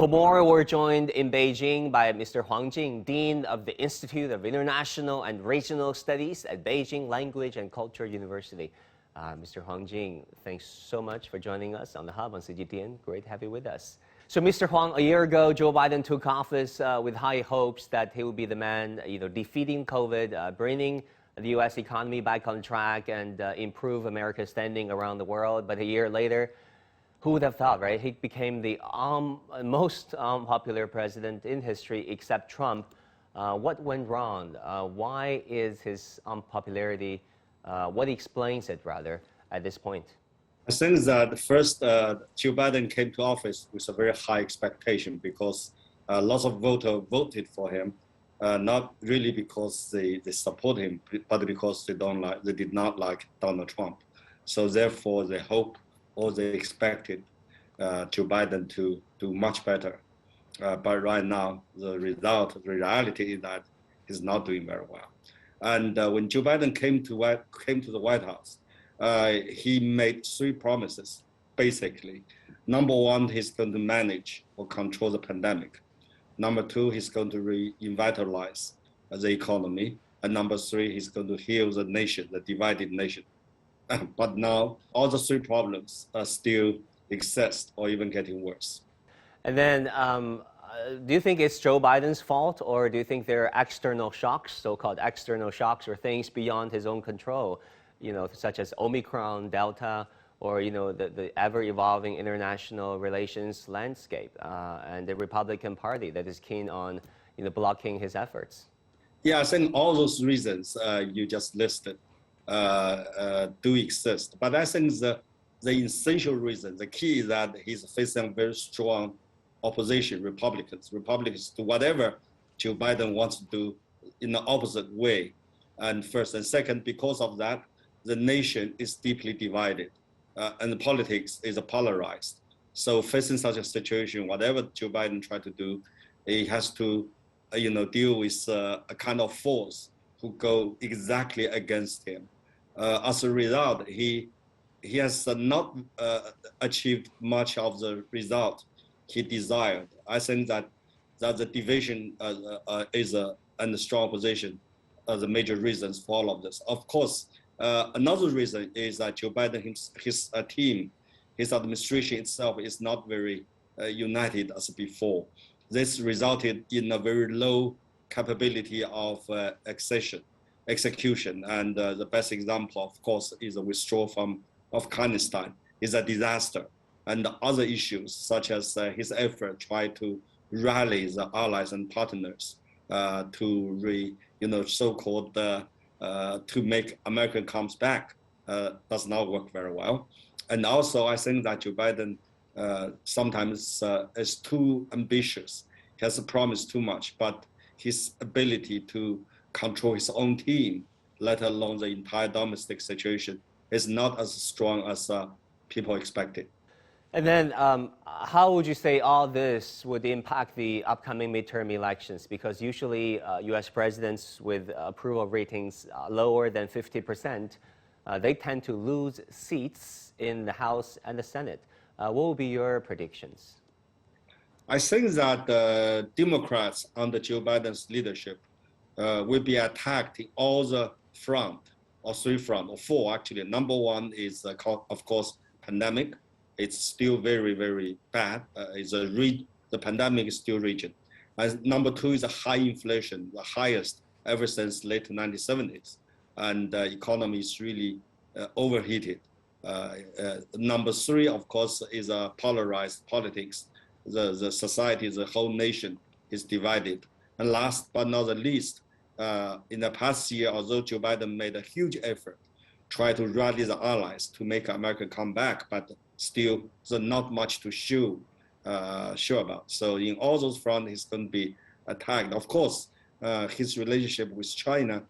Tomorrow, we're joined in Beijing by Mr. Huang Jing, Dean of the Institute of International and Regional Studies at Beijing Language and Culture University. Mr. Huang Jing, thanks so much for joining us on the Hub on CGTN. Great to have you with us. So, Mr. Huang, a year ago, Joe Biden took office with high hopes that he would be the man, defeating COVID, bringing the U.S. economy back on track, and improve America's standing around the world. But a year later, who would have thought, right? He became the most popular president in history except Trump. What went wrong? Why is his unpopularity, what explains it, rather, at this point? I think that first, Joe Biden came to office with a very high expectation because lots of voters voted for him, not really because they support him, but because they did not like Donald Trump. So therefore, they hope or they expected Joe Biden to do much better. But right now, the reality is that he's not doing very well. And when Joe Biden came to the White House, he made three promises, basically. Number one, he's going to manage or control the pandemic. Number two, he's going to revitalize the economy. And number three, he's going to heal the nation, the divided nation. But now, all the three problems still exist or even getting worse. And then, do you think it's Joe Biden's fault, or do you think there are external shocks, so-called external shocks, or things beyond his own control, such as Omicron, Delta, or the ever-evolving international relations landscape, and the Republican Party that is keen on blocking his efforts? Yeah, I think all those reasons you just listed do exist. But I think the essential reason, the key is that he's facing very strong opposition, Republicans do whatever Joe Biden wants to do in the opposite way. And first and second, because of that, the nation is deeply divided and the politics is polarized. So facing such a situation, whatever Joe Biden tried to do, he has to deal with a kind of force who go exactly against him. As a result, he has not achieved much of the result he desired. I think that the division is and the strong opposition are the major reasons for all of this. Of course, another reason is that Joe Biden, his team, his administration itself is not very united as before. This resulted in a very low capability of execution. And the best example, of course, is the withdrawal from Afghanistan. Is a disaster. And other issues, such as his effort try to rally the allies and partners to so-called to make America comes back, does not work very well. And also, I think that Joe Biden sometimes is too ambitious. He has promised too much, but his ability to control his own team, let alone the entire domestic situation, is not as strong as people expected. And then, how would you say all this would impact the upcoming midterm elections? Because usually, U.S. presidents with approval ratings lower than 50%, they tend to lose seats in the House and the Senate. What will be your predictions? I think that Democrats under Joe Biden's leadership will be attacked in all the front, or three front, or four actually. Number one is, of course, pandemic. It's still very, very bad. The pandemic is still raging. Number two is a high inflation, the highest ever since late 1970s. And the economy is really overheated. Number three, of course, is a polarized politics. The society, the whole nation is divided. And last but not the least, in the past year, although Joe Biden made a huge effort, try to rally the allies to make America come back, but still there's not much to show about. So in all those fronts, he's going to be attacked. Of course, his relationship with China,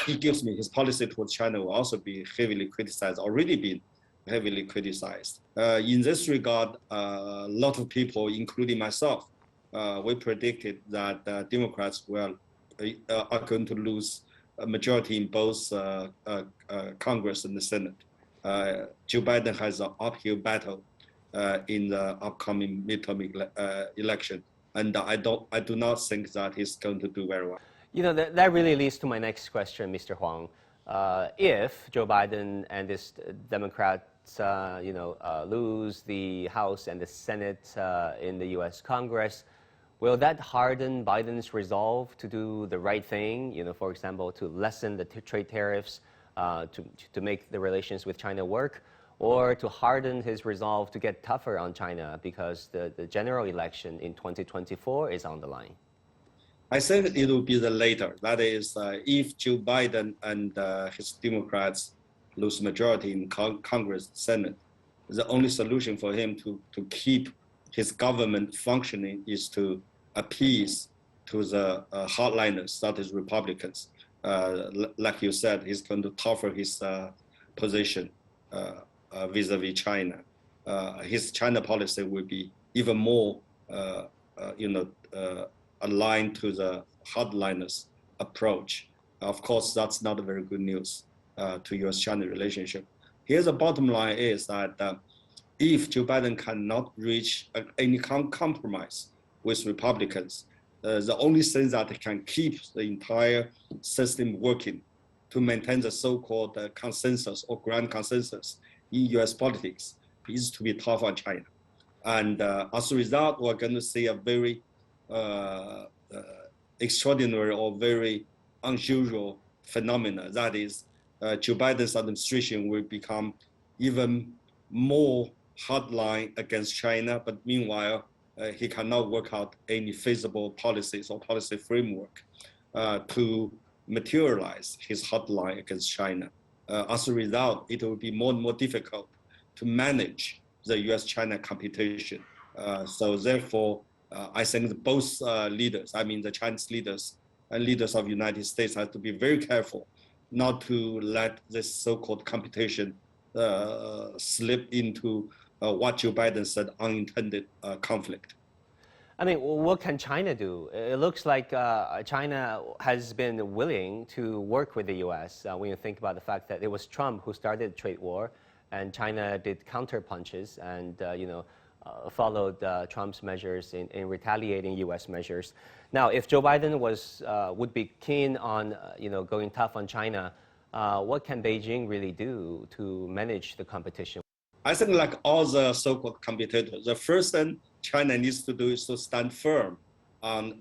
his policy towards China will also be heavily criticized, already been heavily criticized. In this regard, a lot of people, including myself, we predicted that Democrats are going to lose a majority in both Congress and the Senate. Joe Biden has an uphill battle in the upcoming midterm election. And I do not think that he's going to do very well. You know, that really leads to my next question, Mr. Huang. If Joe Biden and this Democrats, lose the House and the Senate in the U.S. Congress, will that harden Biden's resolve to do the right thing? You know, for example, to lessen the trade tariffs, to make the relations with China work, or to harden his resolve to get tougher on China because the general election in 2024 is on the line? I think it will be the later. That is, if Joe Biden and his Democrats lose majority in Congress, Senate, the only solution for him to keep his government functioning is to appease to the hardliners, that is Republicans. Like you said, he's going to tougher his position vis-a-vis China. His China policy will be even more, aligned to the hardliners approach. Of course, that's not very good news to U.S.-China relationship. Here's the bottom line is that if Joe Biden cannot reach any compromise with Republicans, the only thing that can keep the entire system working to maintain the so-called consensus or grand consensus in U.S. politics is to be tough on China. And as a result, we're going to see a very extraordinary or very unusual phenomena. That is, Joe Biden's administration will become even more hardline against China, but meanwhile, he cannot work out any feasible policies or policy framework to materialize his hardline against China. As a result, it will be more and more difficult to manage the U.S.-China competition. So therefore, I think both leaders, I mean the Chinese leaders and leaders of the United States, have to be very careful not to let this so-called competition slip into what Joe Biden said, unintended conflict. I mean, what can China do? It looks like China has been willing to work with the U.S. When you think about the fact that it was Trump who started the trade war, and China did counter punches and followed Trump's measures in retaliating U.S. measures. Now, if Joe Biden would be keen on going tough on China, what can Beijing really do to manage the competition? I think like all the so-called competitors, the first thing China needs to do is to stand firm on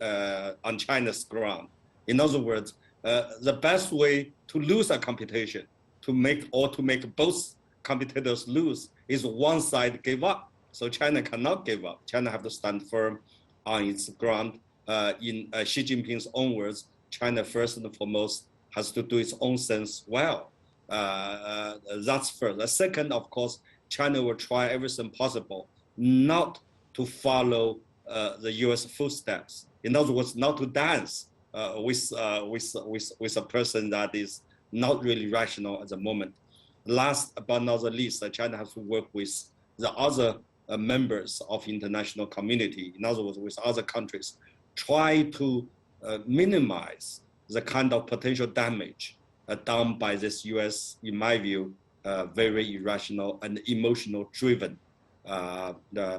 China's ground. In other words, the best way to lose a competition, to make both competitors lose, is one side give up. So China cannot give up. China have to stand firm on its ground. In Xi Jinping's own words, China first and foremost has to do its own things well. That's first. The second, of course, China will try everything possible not to follow the U.S. footsteps. In other words, not to dance with a person that is not really rational at the moment. Last but not the least, China has to work with the other members of international community, in other words, with other countries, try to minimize the kind of potential damage done by this U.S., in my view, very irrational and emotional driven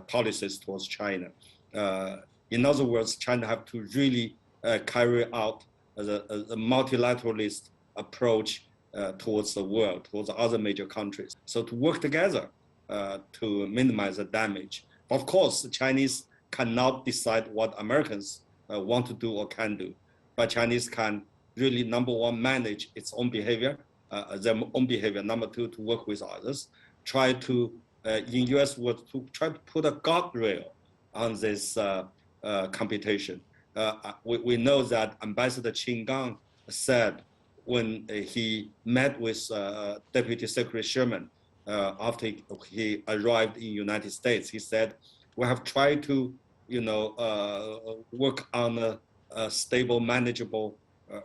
policies towards China. In other words, China have to really carry out a multilateralist approach towards the world, towards other major countries. So to work together to minimize the damage. Of course, the Chinese cannot decide what Americans want to do or can do, but Chinese can really, number one, manage its own behavior, number two, to work with others, try to, in U.S. words, to try to put a guardrail on this competition. We know that Ambassador Qin Gang said when he met with Deputy Secretary Sherman after he arrived in the United States, he said, we have tried to, work on a stable, manageable,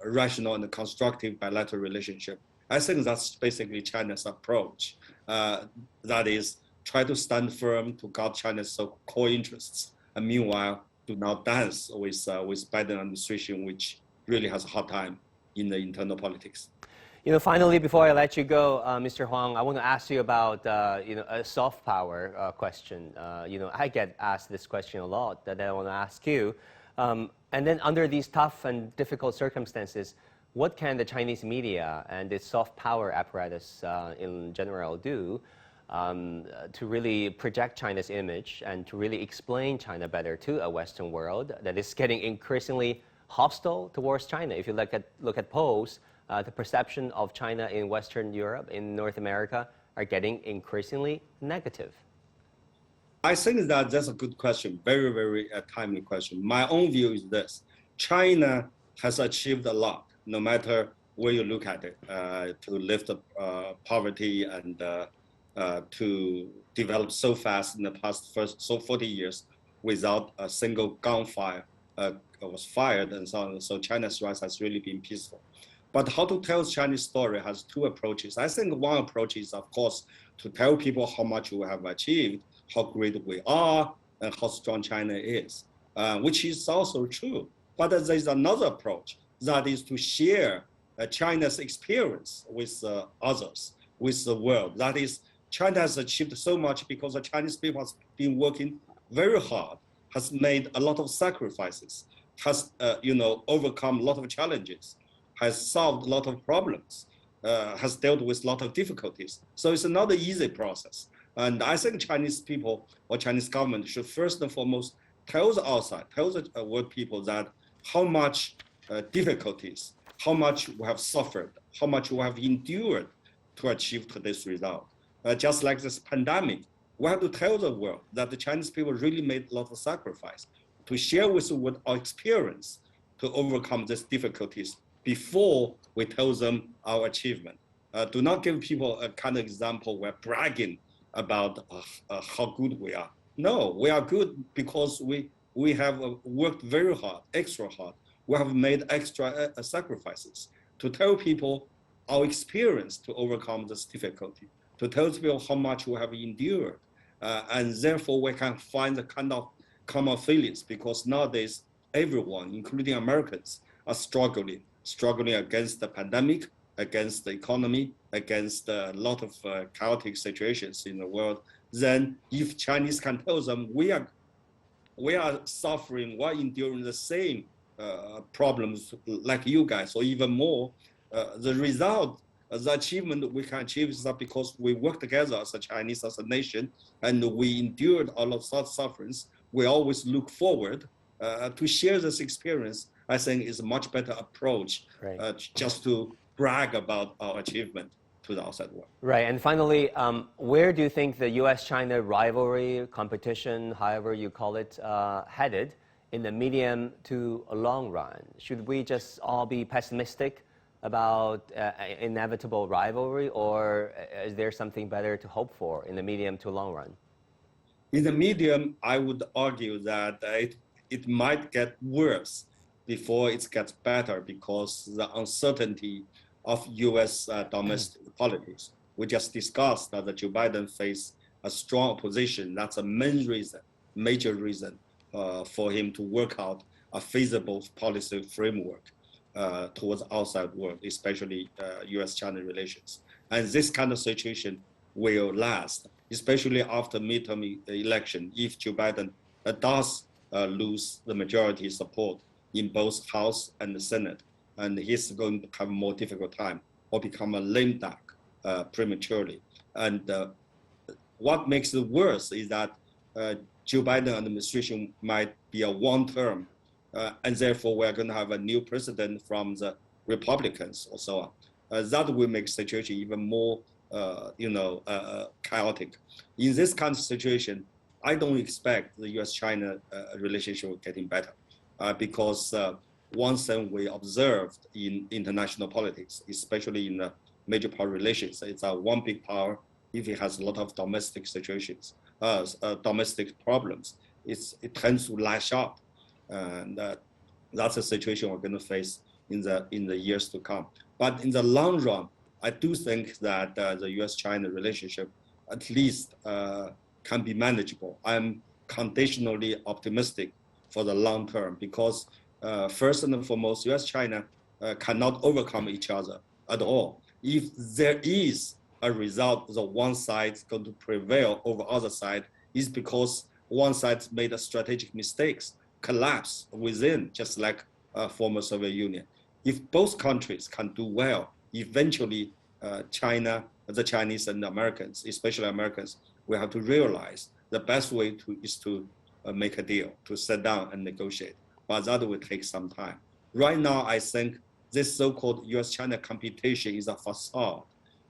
rational and constructive bilateral relationship. I think that's basically China's approach. That is, try to stand firm to guard China's core interests, and meanwhile, do not dance with Biden administration, which really has a hard time in the internal politics. Finally, before I let you go, Mr. Huang, I want to ask you about, a soft power question. I get asked this question a lot that I want to ask you. And then under these tough and difficult circumstances, what can the Chinese media and its soft power apparatus in general do to really project China's image and to really explain China better to a Western world that is getting increasingly hostile towards China? If you look at polls, the perception of China in Western Europe, in North America, are getting increasingly negative. I think that that's a good question, very, very timely question. My own view is this: China has achieved a lot, no matter where you look at it, to lift poverty and to develop so fast in the past 40 years without a single gunfire was fired and so on. So China's rise has really been peaceful. But how to tell Chinese story has two approaches. I think one approach is, of course, to tell people how much we have achieved, how great we are, and how strong China is, which is also true. But there's another approach that is to share China's experience with others, with the world. That is, China has achieved so much because the Chinese people has been working very hard, has made a lot of sacrifices, has overcome a lot of challenges, has solved a lot of problems, has dealt with a lot of difficulties. So it's not an easy process. And I think Chinese people or Chinese government should first and foremost tell the outside, tell the world people that how much difficulties, how much we have suffered, how much we have endured to achieve this result. Just like this pandemic, we have to tell the world that the Chinese people really made a lot of sacrifice to share with the world our experience to overcome these difficulties before we tell them our achievement. Do not give people a kind of example where bragging about how good we are. No, we are good because we have worked very hard, extra hard. We have made extra sacrifices to tell people our experience to overcome this difficulty, to tell people how much we have endured. And therefore we can find the kind of common feelings, because nowadays everyone, including Americans, are struggling against the pandemic, against the economy, against a lot of chaotic situations in the world. Then if Chinese can tell them we are suffering, we're enduring the same problems like you guys, or even more, the result, the achievement we can achieve is that because we work together as a Chinese, as a nation, and we endured all of such sufferings, we always look forward to share this experience. I think is a much better approach, right. Just to brag about our achievement to the outside world. Right, and finally, where do you think the U.S.-China rivalry, competition, however you call it, headed in the medium to a long run? Should we just all be pessimistic about inevitable rivalry, or is there something better to hope for in the medium to long run? In the medium, I would argue that it might get worse before it gets better, because the uncertainty of U.S. domestic politics. We just discussed that Joe Biden faced a strong opposition. That's a major reason for him to work out a feasible policy framework towards outside world, especially U.S.-China relations. And this kind of situation will last, especially after midterm election. If Joe Biden does lose the majority support in both House and the Senate, and he's going to have a more difficult time or become a lame duck prematurely. And what makes it worse is that Joe Biden administration might be a one-term, and therefore we're going to have a new president from the Republicans or so on. That will make the situation even more, chaotic. In this kind of situation, I don't expect the U.S.-China relationship getting better, because one thing we observed in international politics, especially in major power relations, it's one big power. If it has a lot of domestic situations, domestic problems, it tends to lash up, and that's a situation we're going to face in the years to come. But in the long run, I do think that the U.S.-China relationship at least can be manageable. I'm conditionally optimistic for the long term, because first and foremost, U.S.-China cannot overcome each other at all. If there is a result that one side is going to prevail over other side, is because one side made a strategic mistakes, collapse within, just like former Soviet Union. If both countries can do well, eventually China, the Chinese and the Americans, especially Americans, will have to realize the best way is to make a deal, to sit down and negotiate. But that will take some time. Right now, I think this so-called U.S.-China competition is a facade.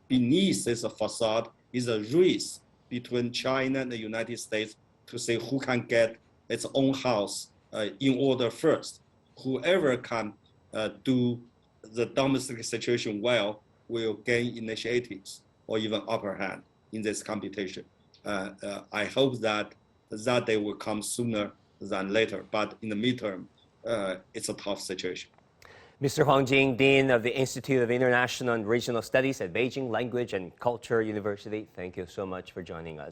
Beneath this facade is a race between China and the United States to say who can get its own house in order first. Whoever can do the domestic situation well will gain initiatives or even upper hand in this competition. I hope that day will come sooner than later, but in the midterm, it's a tough situation. Mr. Huang Jing, Dean of the Institute of International and Regional Studies at Beijing Language and Culture University, thank you so much for joining us.